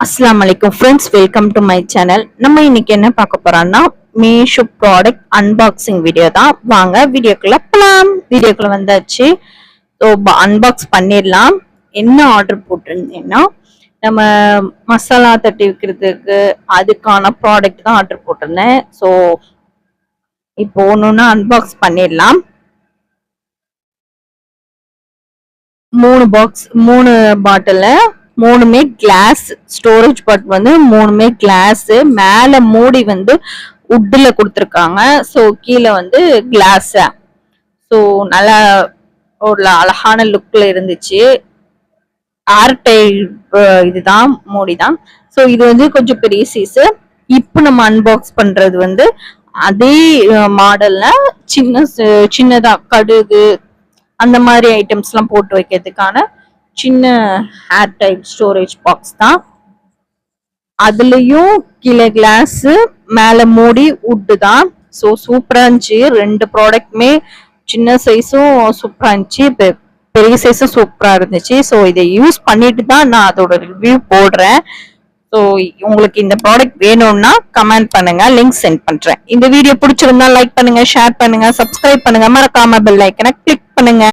அஸ்ஸலாமு அலைக்கும் friends, welcome to my channel. நம்ம இன்னைக்கு என்ன பார்க்க போறோம்னா மீஷோ ப்ராடக்ட் அன்பாக்சிங் வீடியோ தான். வாங்க வீடியோக்குள்ள போலாம். வீடியோக்குள்ள வந்தாச்சு. ஸோ அன்பாக்ஸ் பண்ணிடலாம். என்ன ஆர்டர் போட்டிருந்தேன்னா நம்ம மசாலா தட்டி வைக்கிறதுக்கு அதுக்கான ப்ராடக்ட் தான் ஆர்டர் போட்டிருந்தேன். ஸோ இப்போ ஒன்று அன்பாக்ஸ் பண்ணிடலாம். 3 பாட்டில், மூணுமே கிளாஸ். ஸ்டோரேஜ் பாட் வந்து மூணுமே கிளாஸ். மேல மூடி வந்து உட்ல கொடுத்துருக்காங்க. ஸோ கீழே வந்து கிளாஸ். ஸோ நல்லா ஒரு அழகான லுக்ல இருந்துச்சு. டைப் இதுதான் மூடி தான். ஸோ இது வந்து கொஞ்சம் பெரிய சைஸ். இப்போ நம்ம அன்பாக்ஸ் பண்றது வந்து அதே மாடல்ல சின்னதா கடுகு அந்த மாதிரி ஐட்டம்ஸ் எல்லாம் போட்டு வைக்கிறதுக்கான சின்ன ஏர் டைட் ஸ்டோரேஜ் பாக்ஸ் தான். அதுலயும் கீழே கிளாஸ், மேல மூடி உட்டு தான். ஸோ சூப்பரா இருந்துச்சு. 2 ப்ராடக்ட்மே சின்ன சைஸும் சூப்பரா இருந்துச்சு, பெரிய சைஸும் சூப்பரா இருந்துச்சு. ஸோ இதை யூஸ் பண்ணிட்டு தான் நான் அதோட ரிவ்யூ போடுறேன். ஸோ உங்களுக்கு இந்த ப்ராடக்ட் வேணும்னா கமெண்ட் பண்ணுங்க, லிங்க் சென்ட் பண்றேன். இந்த வீடியோ பிடிச்சிருந்தா லைக் பண்ணுங்க, ஷேர் பண்ணுங்க, சப்ஸ்கிரைப் பண்ணுங்க, மறக்காம பெல் ஐக்கனை கிளிக் பண்ணுங்க.